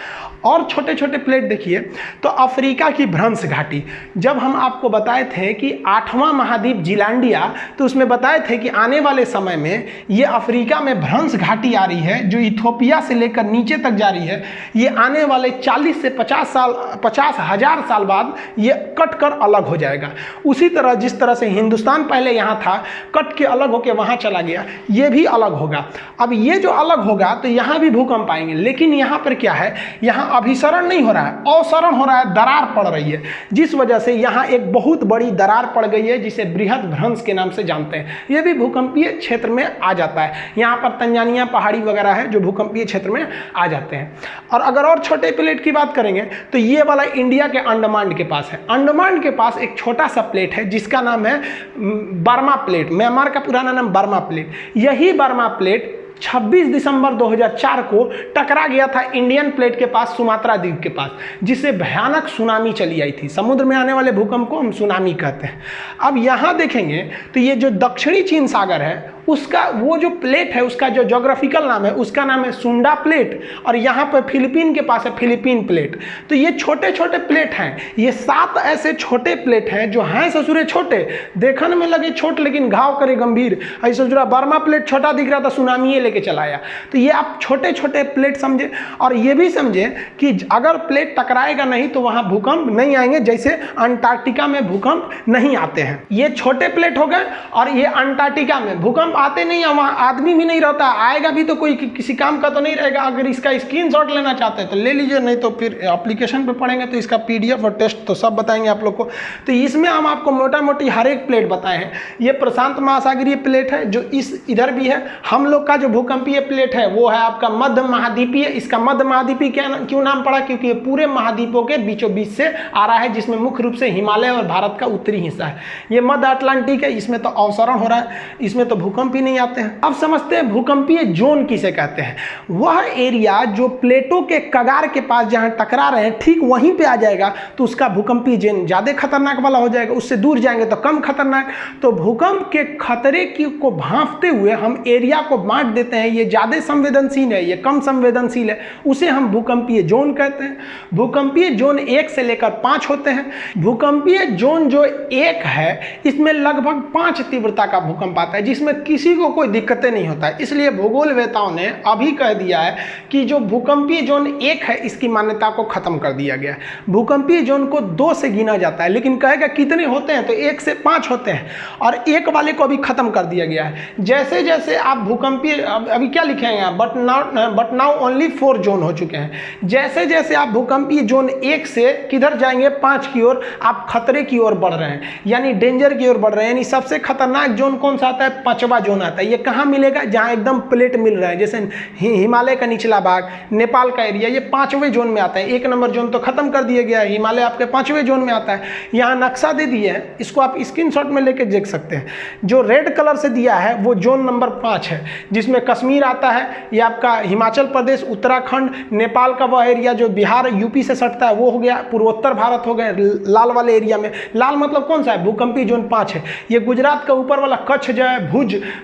और छोटे छोटे प्लेट देखिए, तो अफ्रीका की भ्रंश घाटी, जब हम आपको बताए थे कि 8वां महाद्वीप जिलांडिया, तो उसमें बताए थे कि आने वाले समय में ये अफ्रीका में भ्रंश घाटी आ रही है जो इथोपिया से लेकर नीचे तक जा रही है। ये आने वाले 40 से 50,000 साल बाद ये कट कर अलग हो जाएगा। उसी तरह जिस तरह से हिंदुस्तान पहले यहाँ था, कट के अलग होकर वहाँ चला गया, ये भी अलग होगा। अब ये जो अलग होगा तो यहाँ भी भूकंप आएंगे, लेकिन यहाँ पर क्या है, यहाँ अभिसरण नहीं हो रहा है, अवसरण हो रहा है, दरार पड़ रही है, जिस वजह से यहाँ एक बहुत बड़ी दरार पड़ गई है जिसे बृहद भ्रंश के नाम से जानते हैं। ये भी भूकंपीय क्षेत्र में आ जाता है। यहाँ पर तंजानिया पहाड़ी वगैरह है जो भूकंपीय क्षेत्र में आ जाते हैं। और अगर और छोटे प्लेट की बात करेंगे तो ये वाला इंडिया के अंडमान के पास है। अंडमान के पास एक छोटा सा प्लेट है जिसका नाम है बर्मा प्लेट। म्यांमार का पुराना नाम बर्मा प्लेट। यही बर्मा प्लेट 26 दिसंबर 2004 को टकरा गया था इंडियन प्लेट के पास, सुमात्रा द्वीप के पास, जिससे भयानक सुनामी चली आई थी। समुद्र में आने वाले भूकंप को हम सुनामी कहते हैं। अब यहाँ देखेंगे तो ये जो दक्षिणी चीन सागर है उसका वो जो प्लेट है उसका जो ज्योग्राफिकल नाम है उसका नाम है सुंडा प्लेट, और यहाँ पर फिलीपीन के पास है फिलीपीन प्लेट। तो ये छोटे छोटे प्लेट हैं, ये 7 ऐसे छोटे प्लेट हैं जो हैं ससुरे छोटे, देखने में लगे छोटे लेकिन घाव करे गंभीर। ऐसे ससुरा बर्मा प्लेट छोटा दिख रहा था, सुनामी लेके चला आया। तो ये आप छोटे छोटे प्लेट समझे, और ये भी समझे कि अगर प्लेट टकराएगा नहीं तो वहाँ भूकंप नहीं आएंगे, जैसे अंटार्कटिका में भूकंप नहीं आते हैं। ये छोटे प्लेट हो गए, और ये अंटार्कटिका में भूकंप आते नहीं है, वहाँ आदमी भी नहीं रहता, आएगा भी तो कोई किसी काम का तो नहीं रहेगा। अगर इसका स्क्रीनशॉट लेना चाहते हैं तो ले लीजिए, नहीं तो फिर एप्लीकेशन पे पढ़ेंगे तो इसका PDF और टेस्ट तो सब बताएंगे आप लोग को। तो इसमें हम आपको मोटा मोटी हर एक प्लेट बताए हैं। ये प्रशांत महासागरीय प्लेट है जो इधर भी है। हम लोग का जो भूकंपीय प्लेट है वो है आपका मध्य महाद्वीपीय। इसका मध्य महाद्वीपीय क्यों नाम पड़ा, क्योंकि ये पूरे महाद्वीपों के बीचों बीच से आ रहा है, जिसमें मुख्य रूप से हिमालय और भारत का उत्तरी हिस्सा है। ये मध्य अटलांटिक है, इसमें तो अवसरण हो रहा है, इसमें तो भूकंप भूकंप ही नहीं आते हैं। अब समझते हैं भूकंपीय जोन किसे कहते हैं। वह एरिया जो प्लेटों के कगार के पास जहां टकरा रहे हैं ठीक वहीं पे आ जाएगा तो उसका भूकंपीय जोन ज़्यादा खतरनाक वाला हो जाएगा, उससे दूर जाएंगे तो कम खतरनाक। तो भूकंप के खतरे को भांपते हुए हम एरिया को बांट देते हैं, ये ज़्यादा संवेदनशील है, ये कम संवेदनशील है, उसे हम भूकंपीय जोन कहते हैं। भूकंपीय जोन 1 से लेकर 5 होते हैं। भूकंपीय जोन जो 1 है इसमें लगभग 5 तीव्रता का भूकंप आता है, जिसमें किसी को कोई दिक्कतें नहीं होता है। इसलिए भूगोलवेताओं ने अभी कह दिया है कि जो भूकंपीय जोन 1 है इसकी मान्यता को खत्म कर दिया गया है। भूकंपीय जोन को 2 से गिना जाता है, लेकिन कहेगा कितने होते हैं तो 1 से 5 होते हैं, और 1 वाले को अभी खत्म कर दिया गया है। जैसे जैसे आप भूकंपीय अभी क्या लिखेंगे आप, बट नाउ ओनली 4 जोन हो चुके हैं। जैसे जैसे आप भूकंपीय जोन 1 से किधर जाएंगे 5 की ओर, आप खतरे की ओर बढ़ रहे हैं, यानी डेंजर की ओर बढ़ रहे हैं। यानी सबसे खतरनाक जोन कौन सा आता है, 5वां जोन आता है। ये कहाँ मिलेगा, जहाँ एकदम प्लेट मिल रहा है, जैसे हिमालय का निचला भाग, नेपाल का एरिया, ये 5वें जोन में आता है। 1 नंबर जोन तो खत्म कर दिया गया है, हिमालय आपके 5वें जोन में आता है। यहाँ नक्शा दे दिए है, इसको आप स्क्रीनशॉट में लेके देख सकते हैं। जो रेड कलर से दिया है वो जोन नंबर 5 है, जिसमें कश्मीर आता है, ये आपका हिमाचल प्रदेश, उत्तराखंड, नेपाल का वह एरिया जो बिहार यूपी से सटता है वो हो गया, पूर्वोत्तर भारत हो गए लाल वाले एरिया में। लाल मतलब कौन सा है, भूकंपीय जोन 5 है। ये गुजरात का ऊपर वाला कच्छ जो है,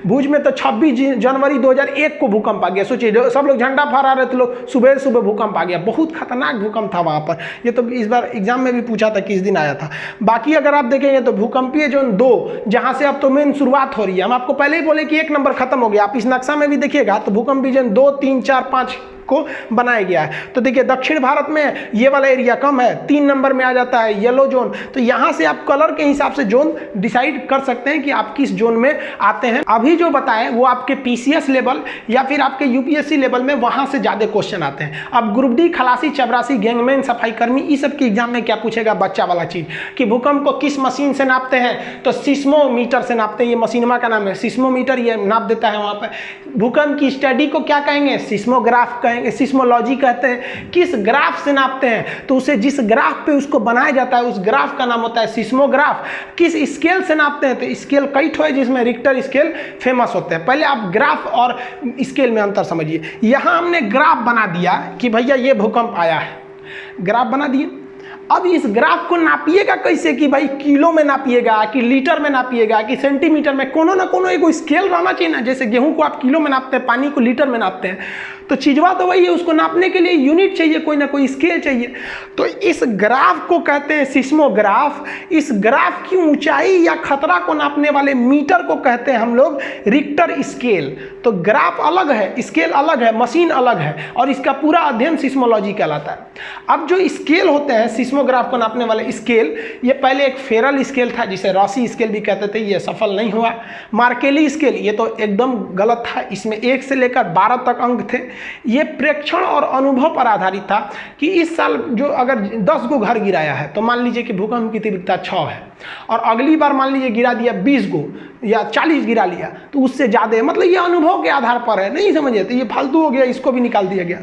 भुज में तो 26 जनवरी 2001 को भूकंप आ गया। सोचिए सब लोग झंडा फहरा रहे थे, लोग सुबह सुबह भूकंप आ गया, बहुत खतरनाक भूकंप था वहाँ पर। ये तो इस बार एग्जाम में भी पूछा था किस दिन आया था। बाकी अगर आप देखेंगे तो भूकंपीय जोन 2 जहाँ से अब तो मेन शुरुआत हो रही है, हम आपको पहले ही बोले कि 1 नंबर खत्म हो गया। आप इस नक्शा में भी देखिएगा तो भूकंपीय जोन 2, 3, 4, 5 को बनाया गया है। तो देखिए दक्षिण भारत में ये वाला एरिया कम है, 3 नंबर में आ जाता है येलो जोन। तो यहाँ से आप कलर के हिसाब से जोन डिसाइड कर सकते हैं कि आप किस जोन में आते हैं। अभी जो बताएं वो आपके पीसीएस लेवल या फिर आपके यूपीएससी लेवल में वहां से ज्यादा क्वेश्चन आते हैं। अब ग्रुप डी, खलासी, चपरासी, गैंगमैन, सफाई कर्मी, इस सब के एग्जाम में क्या पूछेगा, बच्चा वाला चीज कि भूकंप को किस मशीन से नापते हैं, तो सिस्मोमीटर से नापते हैं। ये मशीनमा का नाम है सिस्मोमीटर, ये नाप देता है वहां पर। भूकंप की स्टडी को क्या कहेंगे, सिस्मोग्राफ कहेंगे, सिस्मोलॉजी कहते हैं। किस ग्राफ से नापते हैं, तो उसे जिस ग्राफ पे उसको बनाया जाता है उस ग्राफ का नाम होता है सिस्मोग्राफ। किस स्केल से नापते हैं, तो स्केल कई ठो है जिसमें रिक्टर स्केल फेमस होते हैं। पहले आप ग्राफ और स्केल में अंतर समझिए। यहां हमने ग्राफ बना दिया कि भैया ये भूकंप आया है, ग्राफ बना दिए। अब इस ग्राफ को नापिएगा कैसे, कि भाई किलो में नापिएगा कि लीटर में नापिएगा कि सेंटीमीटर में, कोनो ना कोनो एक स्केल रहना चाहिए ना। जैसे गेहूं को आप किलो में नापते हैं, पानी को लीटर में नापते हैं, तो चीजवा तो वही है, उसको नापने के लिए यूनिट चाहिए, कोई ना कोई स्केल चाहिए। तो इस ग्राफ को कहते हैं सिस्मोग्राफ। इस ग्राफ की ऊंचाई या खतरा को नापने वाले मीटर को कहते हैं हम लोग रिक्टर स्केल। तो ग्राफ अलग है, स्केल अलग है, मशीन अलग है, और इसका पूरा अध्ययन सिस्मोलॉजी कहलाता है। अब जो स्केल होते हैं सिस्मोग्राफ को नापने वाले स्केल, ये पहले एक फेरल स्केल था जिसे रॉसी स्केल भी कहते थे, ये सफल नहीं हुआ। मार्केली स्केल, ये तो एकदम गलत था, इसमें 1 से लेकर 12 तक अंक थे। ये प्रेक्षण और अनुभव पर आधारित था कि इस साल जो अगर 10 गो घर गिराया है तो मान लीजिए कि भूकंप की तीव्रता 6 है, और अगली बार मान लीजिए गिरा दिया 20 गो या 40 गिरा लिया तो उससे ज़्यादा है, मतलब ये अनुभव के आधार पर है। नहीं समझिए तो ये फालतू हो गया, इसको भी निकाल दिया गया।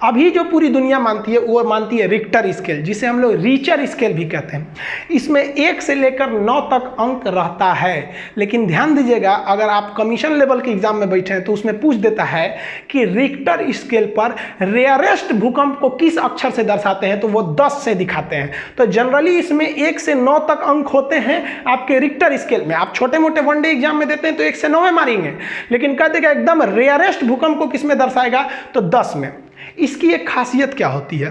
अभी जो पूरी दुनिया मानती है वो मानती है रिक्टर स्केल, जिसे हम लोग रीचर स्केल भी कहते हैं। इसमें 1 से लेकर 9 तक अंक रहता है। लेकिन ध्यान दीजिएगा, अगर आप कमीशन लेवल के एग्जाम में बैठे हैं तो उसमें पूछ देता है कि रिक्टर स्केल पर रेयरेस्ट भूकंप को किस अक्षर से दर्शाते हैं, तो वो 10 से दिखाते हैं। तो जनरली इसमें 1 से 9 तक अंक होते हैं आपके रिक्टर स्केल में। आप छोटे मोटे वनडे एग्जाम में देते हैं तो 1 से 9 में मारेंगे, लेकिन कह देगा एकदम रेयरेस्ट भूकंप को किस में दर्शाएगा, तो 10 में। इसकी एक खासियत क्या होती है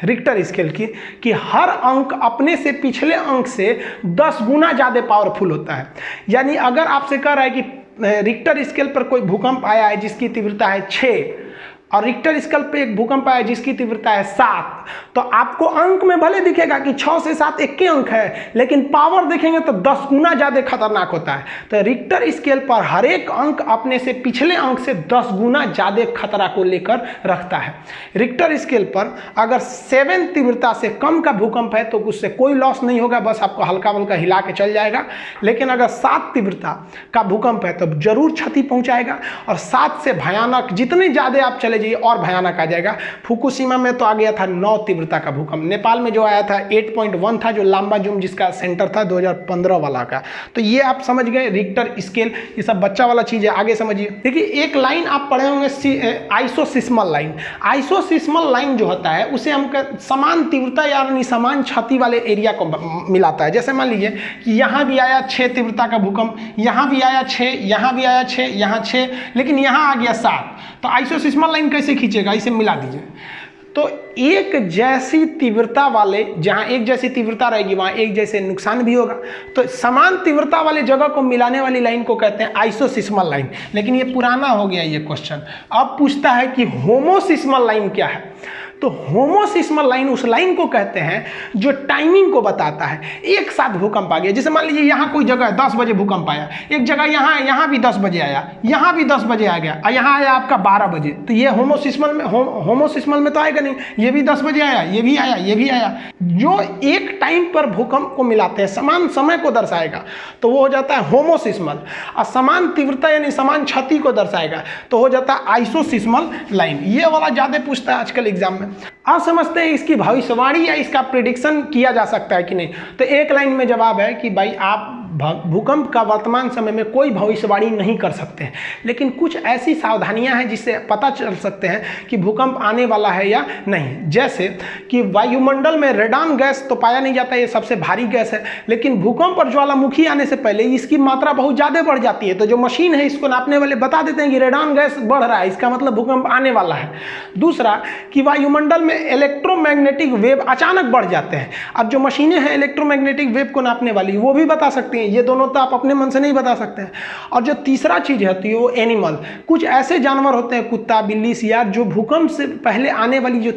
रिक्टर स्केल की, कि हर अंक अपने से पिछले अंक से 10 गुना ज़्यादा पावरफुल होता है। यानी अगर आपसे कह रहा है कि रिक्टर स्केल पर कोई भूकंप आया है जिसकी तीव्रता है 6, और रिक्टर स्केल पे एक भूकंप आया जिसकी तीव्रता है 7, तो आपको अंक में भले दिखेगा कि 6 से 7 एक ही अंक है, लेकिन पावर देखेंगे तो 10 गुना ज़्यादा खतरनाक होता है। तो रिक्टर स्केल पर हर एक अंक अपने से पिछले अंक से 10 गुना ज़्यादा खतरा को लेकर रखता है। रिक्टर स्केल पर अगर 7 तीव्रता से कम का भूकंप है तो उससे कोई लॉस नहीं होगा, बस आपको हल्का हल्का हिला के चल जाएगा। लेकिन अगर 7 तीव्रता का भूकंप है तो जरूर क्षति पहुँचाएगा, और 7 से भयानक जितने ज़्यादा आप चले चले जाइए और भयानक आ जाएगा। फुकुशिमा में तो आ गया था 9 तीव्रता का भूकंप। नेपाल में जो आया था 8.1 था, जो लांबा जूम जिसका सेंटर था 2015 वाला का। तो ये आप समझ गए रिक्टर स्केल, ये सब बच्चा वाला चीज़ है। आगे समझिए, देखिए एक लाइन आप पढ़े होंगे आइसोसिस्मल लाइन। आइसोसिस्मल लाइन जो होता है उसे हम समान तीव्रता यानी समान क्षति वाले एरिया को मिलाता है। जैसे मान लीजिए कि यहाँ भी आया 6 तीव्रता का भूकंप, यहाँ भी आया 6, यहाँ भी आया 6, यहाँ 6, लेकिन यहाँ आ गया 7। तो आइसोसिस्मल लाइन कैसे खींचेगा, इसे मिला दीजिए। तो एक जैसी तीव्रता वाले, जहाँ एक जैसी तीव्रता रहेगी वहाँ एक जैसे नुकसान भी होगा। तो समान तीव्रता वाले जगह को मिलाने वाली लाइन को कहते हैं आइसोसिस्मल लाइन। लेकिन ये पुराना हो गया ये क्वेश्चन। अब पूछता है कि होमोसिस्मल लाइन क्या है। तो होमोसिस्मल लाइन उस लाइन को कहते हैं जो टाइमिंग को बताता है। एक साथ भूकंप आ गया, जैसे मान लीजिए यहाँ कोई जगह 10 बजे भूकंप आया, एक जगह यहाँ भी 10 बजे आया, यहाँ भी 10 बजे आ गया और यहाँ आया आपका 12 बजे। तो ये होमोसिस्मल में तो आएगा नहीं, ये भी 10 बजे आया, ये भी आया, ये भी आया। जो एक टाइम पर भूकंप को मिलाते हैं, समान समय को दर्शाएगा, तो वो हो जाता है होमोसिस्मल। और समान तीव्रता यानी समान क्षति को दर्शाएगा तो हो जाता है आइसोसिस्मल लाइन। ये वाला ज़्यादा पूछता है आजकल एग्जाम में। आप समझते हैं इसकी भविष्यवाणी या इसका प्रेडिक्शन किया जा सकता है कि नहीं। तो एक लाइन में जवाब है कि भाई आप भूकंप का वर्तमान समय में कोई भविष्यवाणी नहीं कर सकते हैं, लेकिन कुछ ऐसी सावधानियां हैं जिससे पता चल सकते हैं कि भूकंप आने वाला है या नहीं। जैसे कि वायुमंडल में रेडान गैस तो पाया नहीं जाता, ये सबसे भारी गैस है, लेकिन भूकंप और ज्वालामुखी आने से पहले इसकी मात्रा बहुत ज़्यादा बढ़ जाती है। तो जो मशीन है इसको नापने वाले बता देते हैं कि रेडान गैस बढ़ रहा है, इसका मतलब भूकंप आने वाला है। दूसरा कि वायुमंडल में इलेक्ट्रोमैग्नेटिक वेव अचानक बढ़ जाते हैं। अब जो मशीनें हैं इलेक्ट्रोमैग्नेटिक वेव को नापने वाली, वो भी बता सकती हैं। ये दोनों तो आप अपने मन से नहीं बता सकते हैं। और जो तीसरा चीज होती है वो एनिमल, कुछ ऐसे जानवर होते हैं, कुत्ता, बिल्ली, सियार, जो भूकंप से पहले आने वाली जो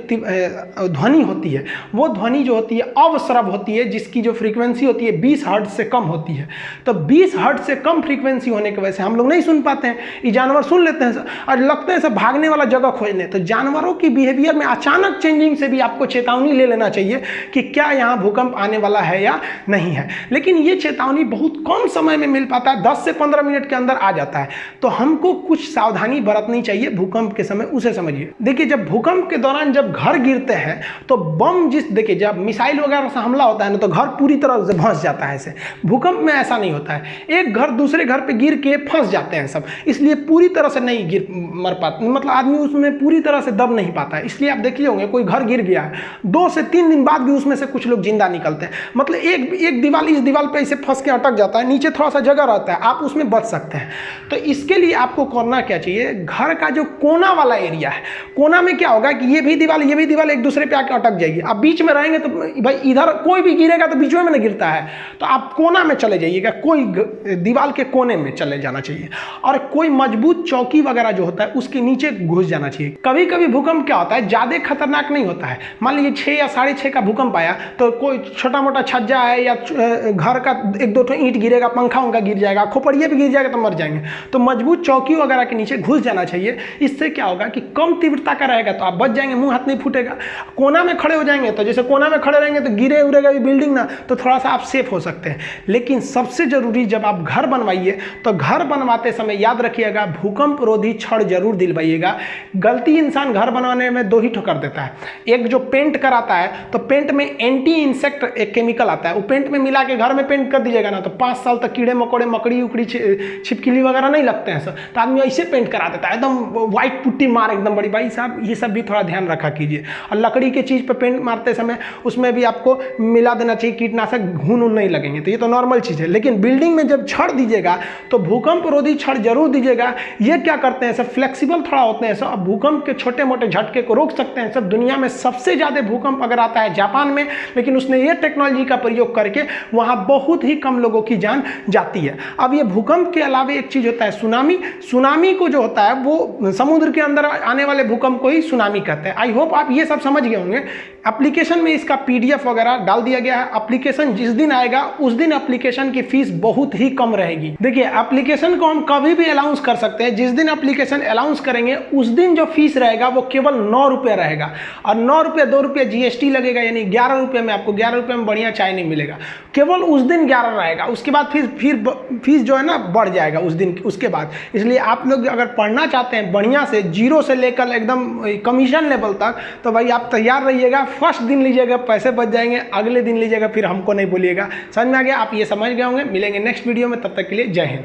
ध्वनि होती है, वो ध्वनि जो होती है अवश्रव होती है, जिसकी जो फ्रीक्वेंसी होती है 20 हर्ट्ज से कम होती है। तो 20 हर्ट्ज से कम फ्रीक्वेंसी होने की वजह से हम लोग नहीं सुन पाते हैं, ये जानवर सुन लेते हैं और लगते हैं सब भागने वाला जगह खोजने। तो जानवरों की बिहेवियर में अचानक चेंजिंग से भी आपको चेतावनी ले लेना चाहिए कि क्या यहाँ भूकंप आने वाला है या नहीं है। लेकिन ये चेतावनी बहुत कम समय में मिल पाता है, 10 से 15 मिनट के अंदर आ जाता है। तो हमको कुछ सावधानी बरतनी चाहिए भूकंप के समय, उसे समझिए। देखिए जब भूकंप के दौरान जब घर गिरते हैं तो बम देखिए जब मिसाइल वगैरह से हमला होता है ना, तो घर पूरी तरह से फंस जाता है। ऐसे भूकंप में ऐसा नहीं होता है, एक घर दूसरे घर पे गिर के फंस जाते हैं सब, इसलिए पूरी तरह से नहीं गिर मर पाते, मतलब आदमी उसमें पूरी तरह से दब नहीं पाता है। इसलिए आप देखिए होंगे कोई घर गिर गया है, 2 से 3 दिन बाद भी उसमें से कुछ लोग जिंदा निकलते हैं। मतलब एक दीवार इस दीवार पे ऐसे फंस के अटक जाता है, नीचे थोड़ा सा जगह रहता है, आप उसमें बच सकते हैं। तो इसके लिए आपको करना क्या चाहिए, घर का जो कोना वाला एरिया है, कोना में क्या होगा कि ये भी दीवार एक दूसरे पे आके अटक जाएगी। आप बीच में रहेंगे तो भाई इधर कोई भी गिरेगा तो बीच में ना गिरता है, तो आप कोना में चले जाइएगा, कोई दीवार के कोने में चले जाना चाहिए। और कोई मजबूत चौकी वगैरह जो होता है उसके नीचे घुस जाना चाहिए। कभी कभी भूकंप क्या होता है, ज्यादा खतरनाक नहीं होता है। मान लीजिए 6 या 6.5 का भूकंप आया तो कोई छोटा मोटा छज्जा है या घर का 1-2 ईंट गिरेगा, पंखा उनका गिर जाएगा, खोपड़िया भी गिर जाएगा तो मर जाएंगे। तो मजबूत चौकी वगैरह के नीचे घुस जाना चाहिए। इससे क्या होगा कि कम तीव्रता का रहेगा तो आप बच जाएंगे, मुंह हाथ नहीं फूटेगा। कोना में खड़े हो जाएंगे तो जैसे कोना में खड़े रहेंगे तो गिरे उड़ेगा बिल्डिंग ना, तो थोड़ा सा आप सेफ हो सकते हैं। लेकिन सबसे जरूरी जब आप घर बनवाइए तो घर बनवाते समय याद रखिएगा भूकंप रोधी छड़ जरूर दिलवाइएगा। गलती इंसान घर बनवाने में 2 ही ठोकर देता है। एक जो पेंट कराता है तो पेंट में एंटी इंसेक्ट एक केमिकल आता है, वो पेंट में मिला के घर में पेंट कर दीजिएगा ना तो 5 साल तक कीड़े मकोड़े, मकड़ी उकड़ी, छिपकली वगैरह नहीं लगते हैं सर। तो आदमी ऐसे पेंट करा देता है, एकदम व्हाइट पुट्टी मार एकदम बड़ी। भाई साहब ये सब भी थोड़ा ध्यान रखा कीजिए। और लकड़ी के चीज़ पे पेंट मारते समय उसमें भी आपको मिला देना चाहिए कीटनाशक, घुन नहीं लगेंगे, तो ये तो नॉर्मल चीज़ है। लेकिन बिल्डिंग में जब छड़ दीजिएगा तो भूकंप रोधी छड़ जरूर दीजिएगा। ये क्या करते हैं सब, फ्लेक्सिबल थोड़ा होते हैं सब, भूकंप के छोटे मोटे झटके को रोक सकते हैं सब। दुनिया में सबसे ज़्यादा भूकंप अगर आता है जापान में, लेकिन उसने ये टेक्नोलॉजी का प्रयोग करके वहाँ बहुत ही कम लोगों की जान जाती है। अब ये भूकंप के अलावा एक चीज़ होता है सुनामी। सुनामी को जो होता है वो समुद्र के अंदर आने वाले भूकंप को ही सुनामी कहते हैं। आई होप आप ये सब समझ गए होंगे। एप्लीकेशन में इसका PDF वगैरह डाल दिया गया है। एप्लीकेशन जिस दिन आएगा उस दिन एप्लीकेशन की फीस बहुत ही कम रहेगी। देखिए एप्लीकेशन को हम कभी भी अलाउंस कर सकते हैं, जिस दिन एप्लीकेशन अलाउंस करेंगे उस दिन जो फीस रहेगा वो केवल 9 रुपये रहेगा। और 9 रुपये 2 रुपये GST लगेगा, यानी 11 रुपये में आपको 11 रुपये में बढ़िया चाय नहीं मिलेगा। केवल उस दिन 11 रहेगा। आएगा, उसके बाद फिर फीस जो है ना बढ़ जाएगा उस दिन उसके बाद। इसलिए आप लोग अगर पढ़ना चाहते हैं बढ़िया से, जीरो से लेकर एकदम कमीशन लेवल तक, तो भाई आप तैयार रहिएगा। फर्स्ट दिन लीजिएगा, पैसे बच जाएंगे, अगले दिन लीजिएगा फिर हमको नहीं बोलिएगा। समझ में आ गया? आप ये समझ गए होंगे। मिलेंगे नेक्स्ट वीडियो में, तब तक के लिए जय हिंद।